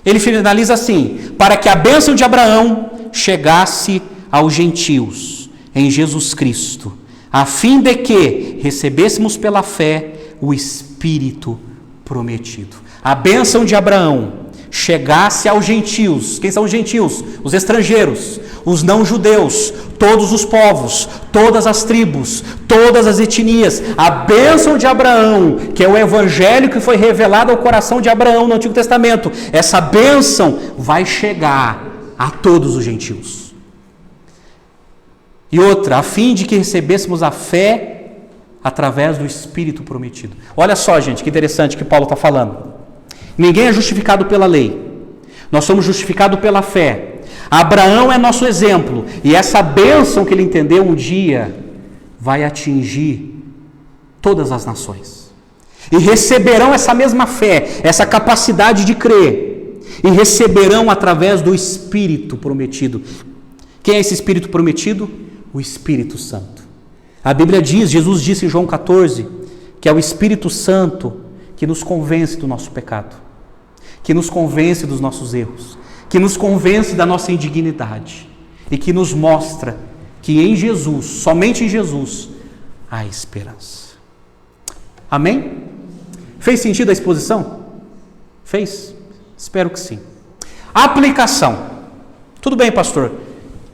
Ele finaliza assim: para que a bênção de Abraão chegasse aos gentios em Jesus Cristo, a fim de que recebêssemos pela fé o Espírito prometido. A bênção de Abraão chegasse aos gentios. Quem são os gentios? Os estrangeiros, os não-judeus, todos os povos, todas as tribos, todas as etnias. A bênção de Abraão, que é o evangelho que foi revelado ao coração de Abraão no Antigo Testamento, essa bênção vai chegar a todos os gentios. E outra, a fim de que recebêssemos a fé através do Espírito prometido. Olha só, gente, que interessante que Paulo está falando. Ninguém é justificado pela lei. Nós somos justificados pela fé. Abraão é nosso exemplo. E essa bênção que ele entendeu um dia vai atingir todas as nações. E receberão essa mesma fé, essa capacidade de crer. E receberão através do Espírito prometido. Quem é esse Espírito prometido? O Espírito Santo. A Bíblia diz, Jesus disse em João 14, que é o Espírito Santo que nos convence do nosso pecado, que nos convence dos nossos erros, que nos convence da nossa indignidade e que nos mostra que em Jesus, somente em Jesus, há esperança. Amém? Fez sentido a exposição? Fez? Espero que sim. Aplicação. Tudo bem, pastor.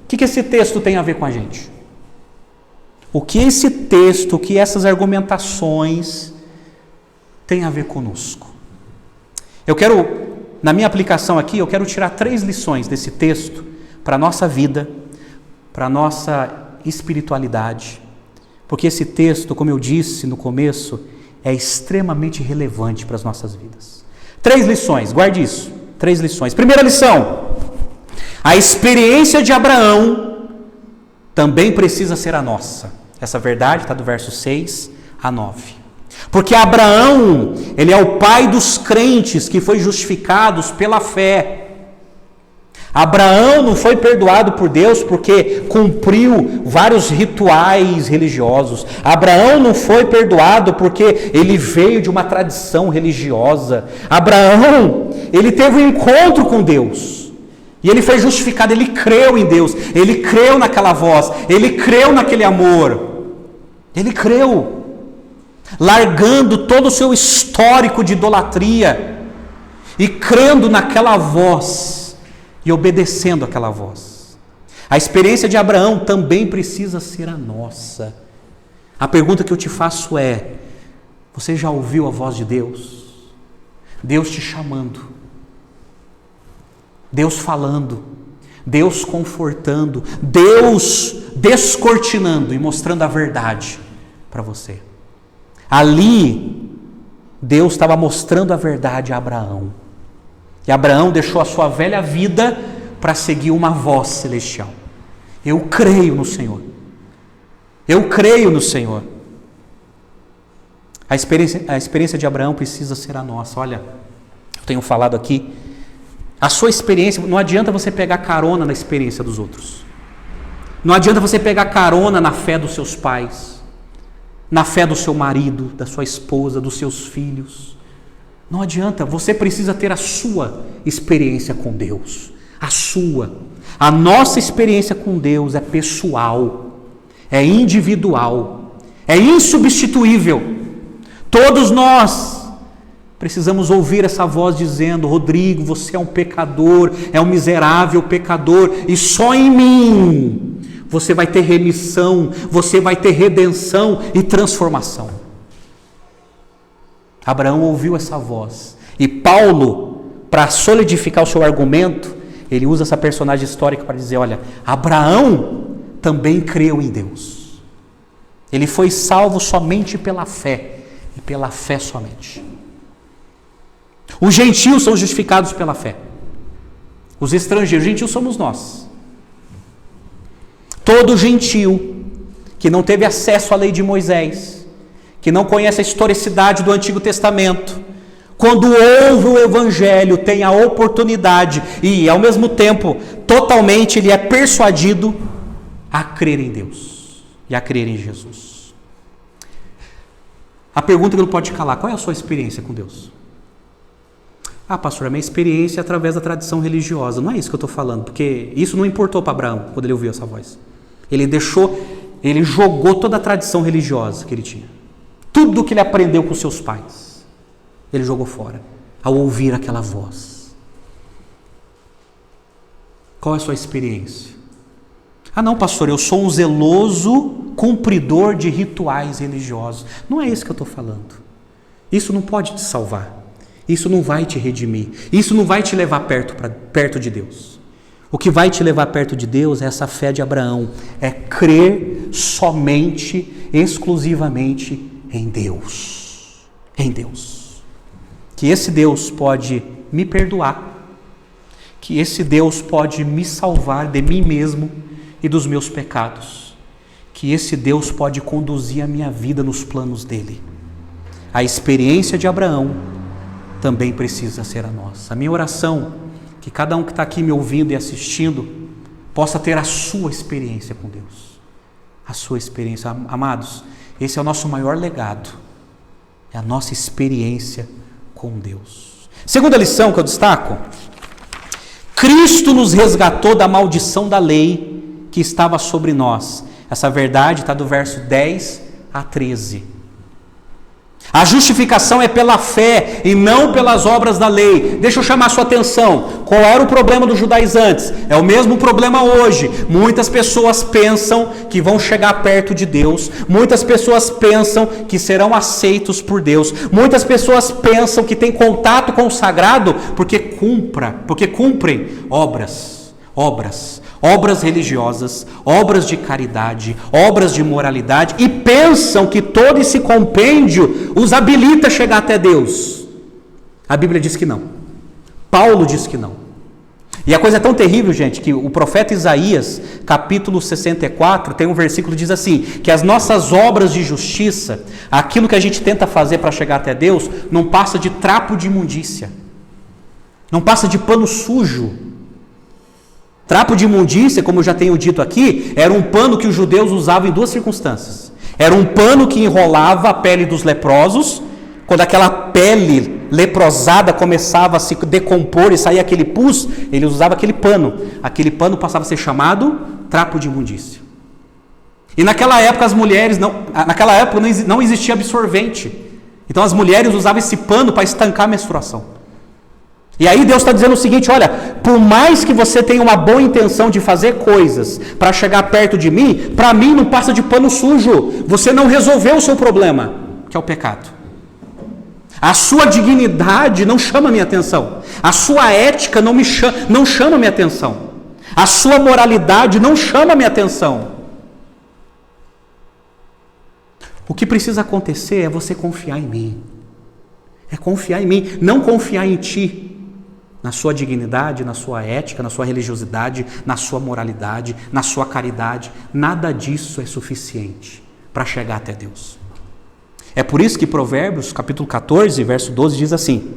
O que esse texto tem a ver com a gente? O que esse texto, o que essas argumentações têm a ver conosco? Eu quero, na minha aplicação aqui, eu quero tirar 3 lições desse texto para a nossa vida, para a nossa espiritualidade, porque esse texto, como eu disse no começo, é extremamente relevante para as nossas vidas. 3 lições, guarde isso, 3 lições. Primeira lição: a experiência de Abraão também precisa ser a nossa. Essa verdade está do verso 6 a 9. Porque Abraão, ele é o pai dos crentes que foi justificados pela fé. Abraão não foi perdoado por Deus porque cumpriu vários rituais religiosos. Abraão não foi perdoado porque ele veio de uma tradição religiosa. Abraão, ele teve um encontro com Deus. E ele foi justificado, ele creu em Deus, ele creu naquela voz, ele creu naquele amor. Ele creu, largando todo o seu histórico de idolatria e crendo naquela voz e obedecendo aquela voz. A experiência de Abraão também precisa ser a nossa. A pergunta que eu te faço é: você já ouviu a voz de Deus? Deus te chamando, Deus falando, Deus confortando, Deus descortinando e mostrando a verdade para você. Ali, Deus estava mostrando a verdade a Abraão. E Abraão deixou a sua velha vida para seguir uma voz celestial. Eu creio no Senhor. Eu creio no Senhor. A experiência de Abraão precisa ser a nossa. Olha, eu tenho falado aqui, a sua experiência, não adianta você pegar carona na experiência dos outros. Não adianta você pegar carona na fé dos seus pais, na fé do seu marido, da sua esposa, dos seus filhos. Não adianta, você precisa ter a sua experiência com Deus. A sua. A nossa experiência com Deus é pessoal, é individual, é insubstituível. Todos nós precisamos ouvir essa voz dizendo: Rodrigo, você é um pecador, é um miserável pecador, e só em mim você vai ter remissão, você vai ter redenção e transformação. Abraão ouviu essa voz. E Paulo, para solidificar o seu argumento, ele usa essa personagem histórica para dizer: olha, Abraão também creu em Deus. Ele foi salvo somente pela fé, e pela fé somente. Os gentios são justificados pela fé. Os estrangeiros, gentios somos nós. Todo gentio que não teve acesso à lei de Moisés, que não conhece a historicidade do Antigo Testamento, quando ouve o Evangelho, tem a oportunidade e, ao mesmo tempo, totalmente ele é persuadido a crer em Deus e a crer em Jesus. A pergunta que não pode calar: qual é a sua experiência com Deus? Ah, pastor, a minha experiência é através da tradição religiosa. Não é isso que eu estou falando, porque isso não importou para Abraão quando ele ouviu essa voz. Ele jogou toda a tradição religiosa que ele tinha. Tudo que ele aprendeu com seus pais, ele jogou fora, ao ouvir aquela voz. Qual é a sua experiência? Ah não, pastor, eu sou um zeloso cumpridor de rituais religiosos. Não é isso que eu estou falando. Isso não pode te salvar. Isso não vai te redimir. Isso não vai te levar perto de Deus. O que vai te levar perto de Deus é essa fé de Abraão. É crer somente, exclusivamente em Deus. Em Deus. Que esse Deus pode me perdoar. Que esse Deus pode me salvar de mim mesmo e dos meus pecados. Que esse Deus pode conduzir a minha vida nos planos dele. A experiência de Abraão também precisa ser a nossa. A minha oração, que cada um que está aqui me ouvindo e assistindo, possa ter a sua experiência com Deus. A sua experiência. Amados, esse é o nosso maior legado. É a nossa experiência com Deus. Segunda lição que eu destaco. Cristo nos resgatou da maldição da lei que estava sobre nós. Essa verdade está do verso 10 a 13. A justificação é pela fé e não pelas obras da lei. Deixa eu chamar a sua atenção. Qual era o problema dos judaizantes? É o mesmo problema hoje. Muitas pessoas pensam que vão chegar perto de Deus. Muitas pessoas pensam que serão aceitos por Deus. Muitas pessoas pensam que têm contato com o sagrado porque cumprem obras religiosas, obras de caridade, obras de moralidade, e pensam que todo esse compêndio os habilita a chegar até Deus. A Bíblia diz que não. Paulo diz que não. E a coisa é tão terrível, gente, que o profeta Isaías, capítulo 64, tem um versículo que diz assim, que as nossas obras de justiça, aquilo que a gente tenta fazer para chegar até Deus, não passa de trapo de imundícia, não passa de pano sujo. Trapo de imundícia, como eu já tenho dito aqui, era um pano que os judeus usavam em duas circunstâncias. Era um pano que enrolava a pele dos leprosos, quando aquela pele leprosada começava a se decompor e sair aquele pus, eles usavam aquele pano. Aquele pano passava a ser chamado trapo de imundícia. E naquela época não existia absorvente. Então as mulheres usavam esse pano para estancar a menstruação. E aí Deus está dizendo o seguinte, olha, por mais que você tenha uma boa intenção de fazer coisas para chegar perto de mim, para mim não passa de pano sujo. Você não resolveu o seu problema, que é o pecado. A sua dignidade não chama a minha atenção. A sua ética não chama a minha atenção. A sua moralidade não chama a minha atenção. O que precisa acontecer é você confiar em mim. É confiar em mim, não confiar em ti. Na sua dignidade, na sua ética, na sua religiosidade, na sua moralidade, na sua caridade. Nada disso é suficiente para chegar até Deus. É por isso que Provérbios, capítulo 14, verso 12, diz assim,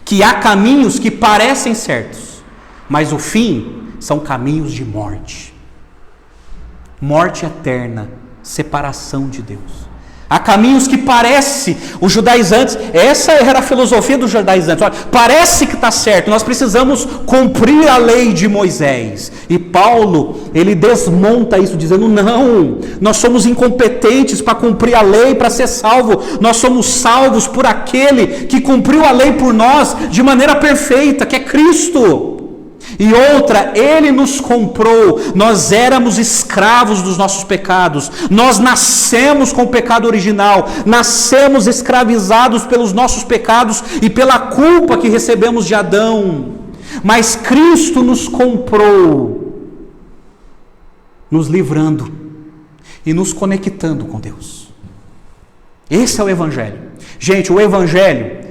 que há caminhos que parecem certos, mas o fim são caminhos de morte. Morte eterna, separação de Deus. Há caminhos que parece, os judaizantes, essa era a filosofia dos judaizantes, olha, parece que está certo, nós precisamos cumprir a lei de Moisés. E Paulo, ele desmonta isso dizendo, não, nós somos incompetentes para cumprir a lei, para ser salvo, nós somos salvos por aquele que cumpriu a lei por nós de maneira perfeita, que é Cristo. E outra, Ele nos comprou, nós éramos escravos dos nossos pecados, nós nascemos com o pecado original, nascemos escravizados pelos nossos pecados e pela culpa que recebemos de Adão, mas Cristo nos comprou, nos livrando e nos conectando com Deus. Esse é o Evangelho. Gente, o Evangelho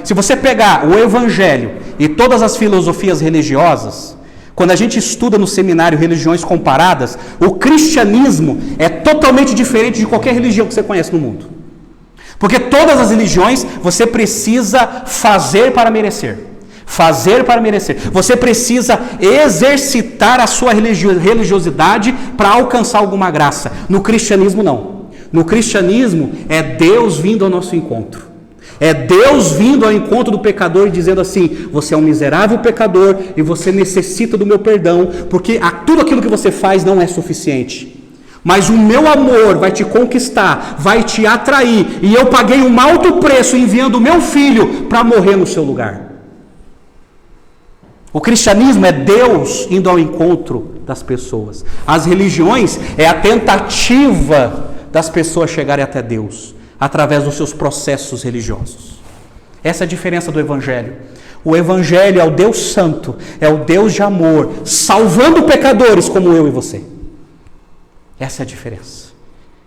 se você pegar o Evangelho e todas as filosofias religiosas, quando a gente estuda no seminário religiões comparadas, o cristianismo é totalmente diferente de qualquer religião que você conhece no mundo. Porque todas as religiões você precisa fazer para merecer. Fazer para merecer. Você precisa exercitar a sua religiosidade para alcançar alguma graça. No cristianismo não. No cristianismo é Deus vindo ao nosso encontro. É Deus vindo ao encontro do pecador e dizendo assim: você é um miserável pecador e você necessita do meu perdão, porque tudo aquilo que você faz não é suficiente. Mas o meu amor vai te conquistar, vai te atrair, e eu paguei um alto preço enviando o meu filho para morrer no seu lugar. O cristianismo é Deus indo ao encontro das pessoas. As religiões é a tentativa das pessoas chegarem até Deus através dos seus processos religiosos. Essa é a diferença do Evangelho. O Evangelho é o Deus Santo, é o Deus de amor, salvando pecadores como eu e você. Essa é a diferença.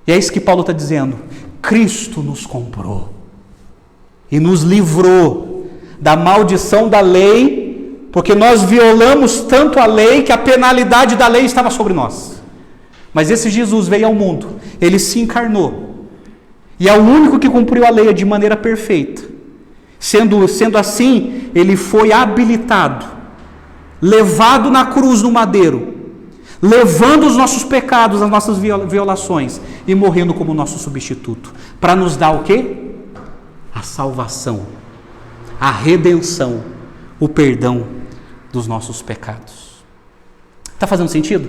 E é isso que Paulo está dizendo. Cristo nos comprou e nos livrou da maldição da lei, porque nós violamos tanto a lei que a penalidade da lei estava sobre nós. Mas esse Jesus veio ao mundo, ele se encarnou, e é o único que cumpriu a lei de maneira perfeita. Sendo assim, ele foi habilitado, levado na cruz no madeiro, levando os nossos pecados, as nossas violações, e morrendo como nosso substituto, para nos dar o quê? A salvação, a redenção, o perdão dos nossos pecados. Está fazendo sentido?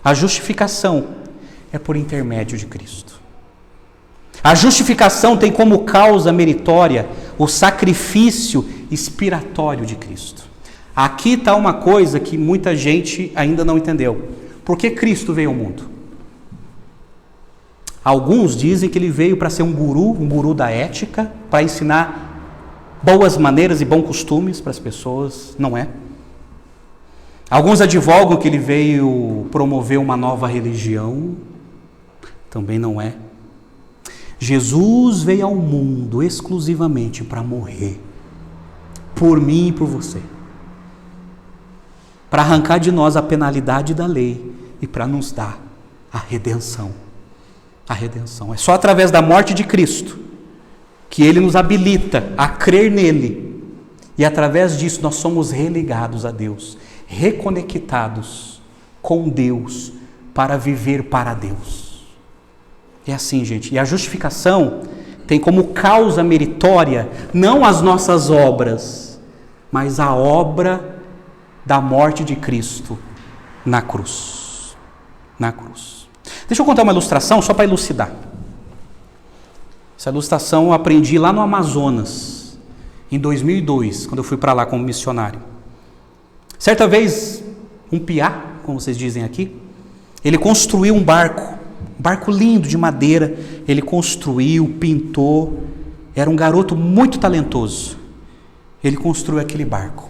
A justificação é por intermédio de Cristo. A justificação tem como causa meritória o sacrifício expiatório de Cristo. Aqui está uma coisa que muita gente ainda não entendeu. Por que Cristo veio ao mundo? Alguns dizem que ele veio para ser um guru da ética, para ensinar boas maneiras e bons costumes para as pessoas. Não é. Alguns advogam que ele veio promover uma nova religião. Também não é. Jesus veio ao mundo exclusivamente para morrer por mim e por você, para arrancar de nós a penalidade da lei e para nos dar a redenção. A redenção é só através da morte de Cristo que ele nos habilita a crer nele, e através disso nós somos religados a Deus, reconectados com Deus para viver para Deus. É assim, gente. E a justificação tem como causa meritória não as nossas obras, mas a obra da morte de Cristo na cruz. Na cruz. Deixa eu contar uma ilustração só para elucidar. Essa ilustração eu aprendi lá no Amazonas, em 2002, quando eu fui para lá como missionário. Certa vez, um piá, como vocês dizem aqui, ele construiu um barco lindo de madeira. Ele construiu, pintou, era um garoto muito talentoso. Ele construiu aquele barco.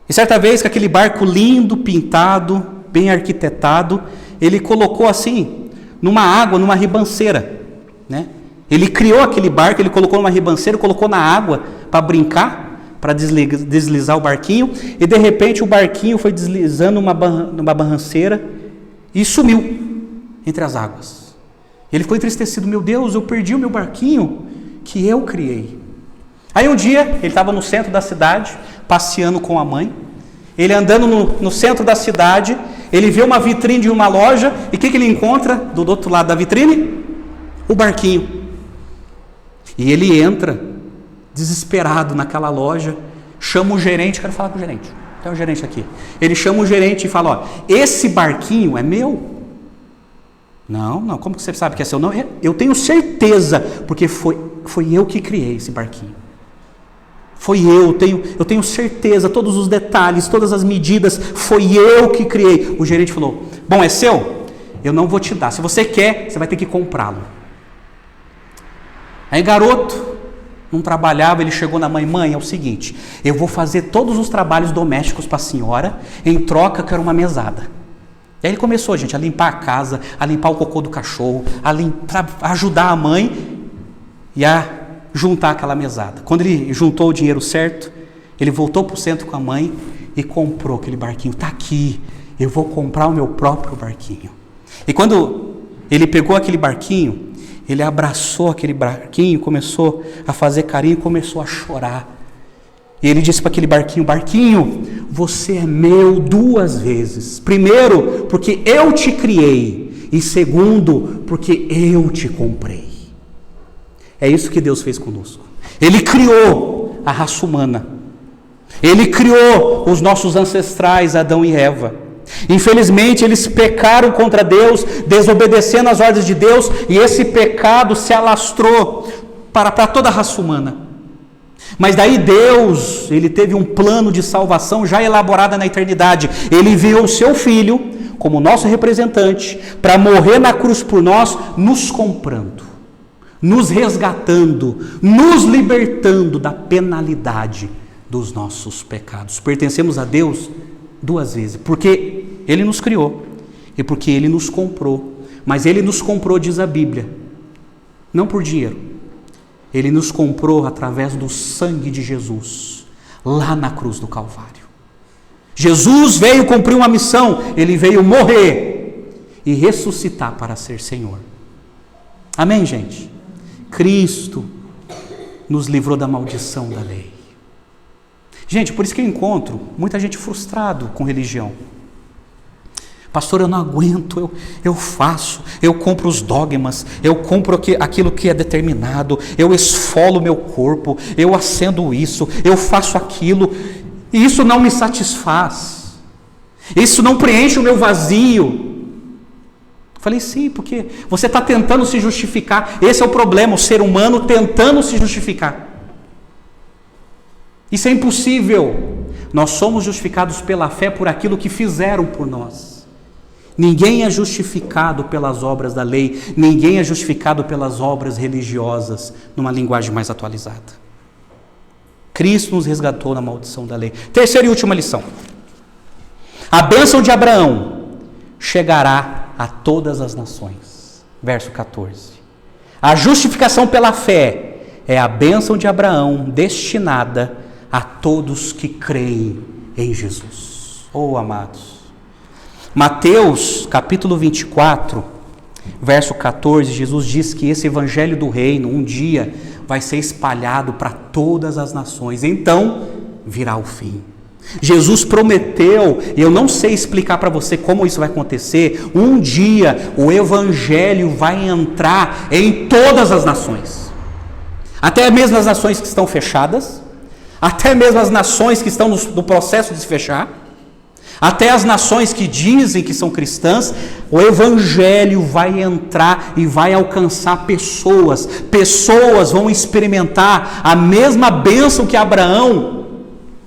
E certa vez, com aquele barco lindo, pintado, bem arquitetado, ele colocou assim, numa água, numa ribanceira, né? Ele criou aquele barco, ele colocou numa ribanceira, colocou na água para brincar, para deslizar o barquinho, e de repente o barquinho foi deslizando numa barranceira e sumiu entre as águas. Ele ficou entristecido: meu Deus, eu perdi o meu barquinho que eu criei. Aí um dia, ele estava no centro da cidade, passeando com a mãe. Ele andando no centro da cidade, ele vê uma vitrine de uma loja, e o que ele encontra do outro lado da vitrine? O barquinho. E ele entra, desesperado, naquela loja, chama o gerente. Quero falar com o gerente, tem um gerente aqui. Ele chama o gerente e fala: ó, esse barquinho é meu? Não, como que você sabe que é seu? Não, eu tenho certeza, porque foi eu que criei esse barquinho. Foi eu tenho certeza, todos os detalhes, todas as medidas, foi eu que criei. O gerente falou: bom, é seu? Eu não vou te dar, se você quer, você vai ter que comprá-lo. Aí garoto, não trabalhava, ele chegou na mãe: é o seguinte, eu vou fazer todos os trabalhos domésticos para a senhora, em troca eu quero uma mesada. E aí ele começou, gente, a limpar a casa, a limpar o cocô do cachorro, a ajudar a mãe e a juntar aquela mesada. Quando ele juntou o dinheiro certo, ele voltou para o centro com a mãe e comprou aquele barquinho. Está aqui, eu vou comprar o meu próprio barquinho. E quando ele pegou aquele barquinho, ele abraçou aquele barquinho, começou a fazer carinho, começou a chorar. E ele disse para aquele barquinho: barquinho, você é meu 2 vezes. Primeiro, porque eu te criei. E segundo, porque eu te comprei. É isso que Deus fez conosco. Ele criou a raça humana. Ele criou os nossos ancestrais, Adão e Eva. Infelizmente, eles pecaram contra Deus, desobedecendo as ordens de Deus, e esse pecado se alastrou para toda a raça humana. Mas daí Deus, Ele teve um plano de salvação já elaborado na eternidade. Ele enviou o seu Filho, como nosso representante, para morrer na cruz por nós, nos comprando, nos resgatando, nos libertando da penalidade dos nossos pecados. Pertencemos a Deus duas vezes, porque Ele nos criou e porque Ele nos comprou. Mas Ele nos comprou, diz a Bíblia, não por dinheiro. Ele nos comprou através do sangue de Jesus, lá na cruz do Calvário. Jesus veio cumprir uma missão, Ele veio morrer e ressuscitar para ser Senhor. Amém, gente? Cristo nos livrou da maldição da lei. Gente, por isso que eu encontro muita gente frustrado com religião. Pastor, eu não aguento, eu faço, eu compro os dogmas, eu compro aquilo que é determinado, eu esfolo o meu corpo, eu acendo isso, eu faço aquilo, e isso não me satisfaz, isso não preenche o meu vazio. Falei, sim, porque você está tentando se justificar. Esse é o problema, o ser humano tentando se justificar. Isso é impossível. Nós somos justificados pela fé por aquilo que fizeram por nós. Ninguém é justificado pelas obras da lei, ninguém é justificado pelas obras religiosas, numa linguagem mais atualizada. Cristo nos resgatou na maldição da lei. Terceira e última lição. A bênção de Abraão chegará a todas as nações. Verso 14. A justificação pela fé é a bênção de Abraão destinada a todos que creem em Jesus. Oh, amados. Mateus, capítulo 24, verso 14, Jesus diz que esse evangelho do reino um dia vai ser espalhado para todas as nações. Então, virá o fim. Jesus prometeu, e eu não sei explicar para você como isso vai acontecer, um dia o evangelho vai entrar em todas as nações. Até mesmo as nações que estão fechadas, até mesmo as nações que estão no processo de se fechar, até as nações que dizem que são cristãs, o evangelho vai entrar e vai alcançar pessoas. Pessoas vão experimentar a mesma bênção que Abraão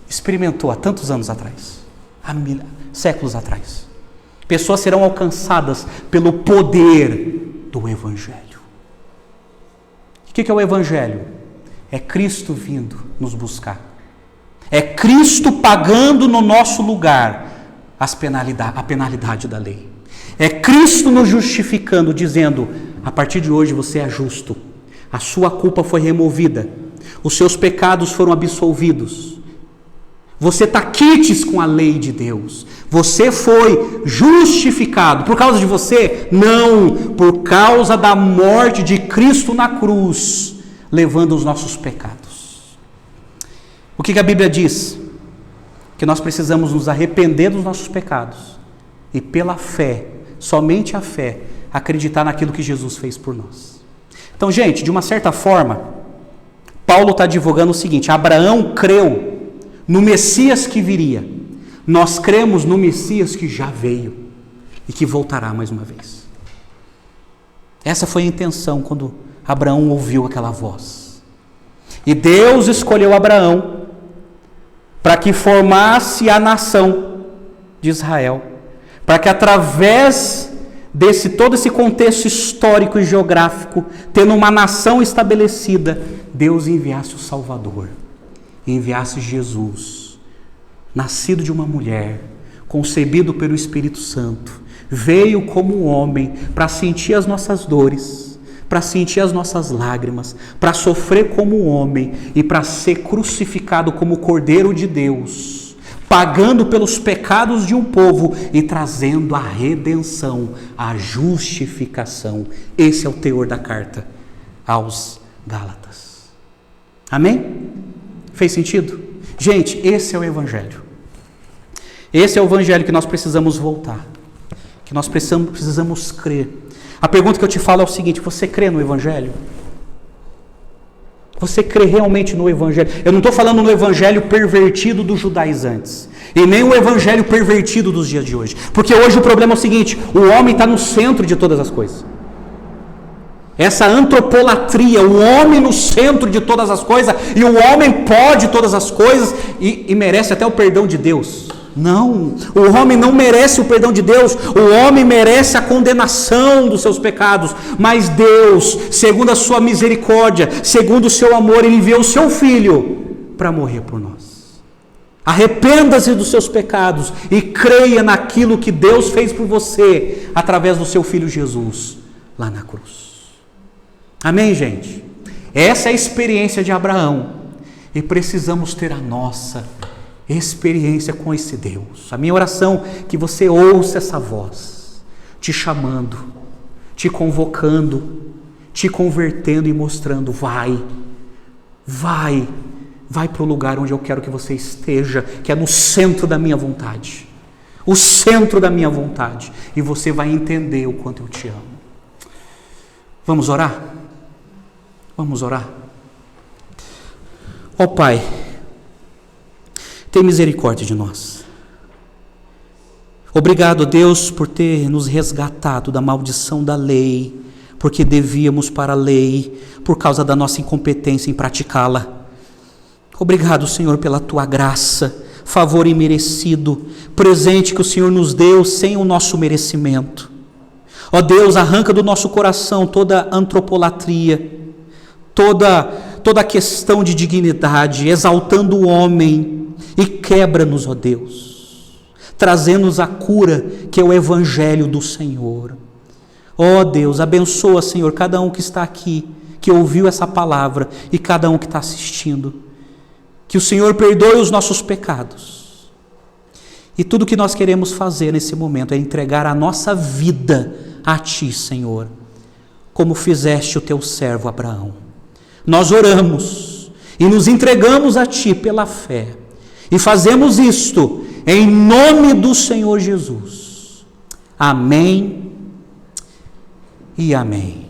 experimentou há tantos anos atrás, há séculos atrás. Pessoas serão alcançadas pelo poder do evangelho. O que é o evangelho? É Cristo vindo nos buscar. É Cristo pagando no nosso lugar a penalidade da lei. É Cristo nos justificando, dizendo, a partir de hoje você é justo, a sua culpa foi removida, os seus pecados foram absolvidos, você está quites com a lei de Deus, você foi justificado. Por causa de você? Não, por causa da morte de Cristo na cruz, levando os nossos pecados. O que a Bíblia diz? Que nós precisamos nos arrepender dos nossos pecados e pela fé, somente a fé, acreditar naquilo que Jesus fez por nós. Então, gente, de uma certa forma, Paulo está divulgando o seguinte: Abraão creu no Messias que viria, nós cremos no Messias que já veio e que voltará mais uma vez. Essa foi a intenção quando Abraão ouviu aquela voz. E Deus escolheu Abraão para que formasse a nação de Israel, para que através todo esse contexto histórico e geográfico, tendo uma nação estabelecida, Deus enviasse o Salvador, enviasse Jesus, nascido de uma mulher, concebido pelo Espírito Santo, veio como homem para sentir as nossas dores, para sentir as nossas lágrimas, para sofrer como homem e para ser crucificado como Cordeiro de Deus, pagando pelos pecados de um povo e trazendo a redenção, a justificação. Esse é o teor da carta aos Gálatas. Amém? Fez sentido? Gente, esse é o Evangelho. Esse é o Evangelho que nós precisamos voltar, que nós precisamos crer. A pergunta que eu te falo é o seguinte: você crê no Evangelho? Você crê realmente no Evangelho? Eu não estou falando no Evangelho pervertido dos judaizantes, e nem o Evangelho pervertido dos dias de hoje. Porque hoje o problema é o seguinte: o homem está no centro de todas as coisas. Essa antropolatria, o homem no centro de todas as coisas, e o homem pode todas as coisas e merece até o perdão de Deus. Não, o homem não merece o perdão de Deus, o homem merece a condenação dos seus pecados, mas Deus, segundo a sua misericórdia, segundo o seu amor, Ele enviou o seu Filho para morrer por nós. Arrependa-se dos seus pecados e creia naquilo que Deus fez por você, através do seu Filho Jesus, lá na cruz. Amém, gente? Essa é a experiência de Abraão, e precisamos ter a nossa experiência com esse Deus. A minha oração é que você ouça essa voz, te chamando, te convocando, te convertendo e mostrando: vai para o lugar onde eu quero que você esteja, que é no centro da minha vontade, o centro da minha vontade, e você vai entender o quanto eu te amo. Vamos orar? Vamos orar? Ó Pai, tem misericórdia de nós. Obrigado, Deus, por ter nos resgatado da maldição da lei, porque devíamos para a lei, por causa da nossa incompetência em praticá-la. Obrigado, Senhor, pela Tua graça, favor imerecido, presente que o Senhor nos deu sem o nosso merecimento. Ó Deus, arranca do nosso coração toda antropolatria, toda a questão de dignidade, exaltando o homem, e quebra-nos, ó Deus, trazendo-nos a cura que é o Evangelho do Senhor. Ó Deus, abençoa, Senhor, cada um que está aqui, que ouviu essa palavra, e cada um que está assistindo. Que o Senhor perdoe os nossos pecados. E tudo que nós queremos fazer nesse momento é entregar a nossa vida a Ti, Senhor, como fizeste o Teu servo Abraão. Nós oramos e nos entregamos a Ti pela fé, e fazemos isto em nome do Senhor Jesus. Amém e amém.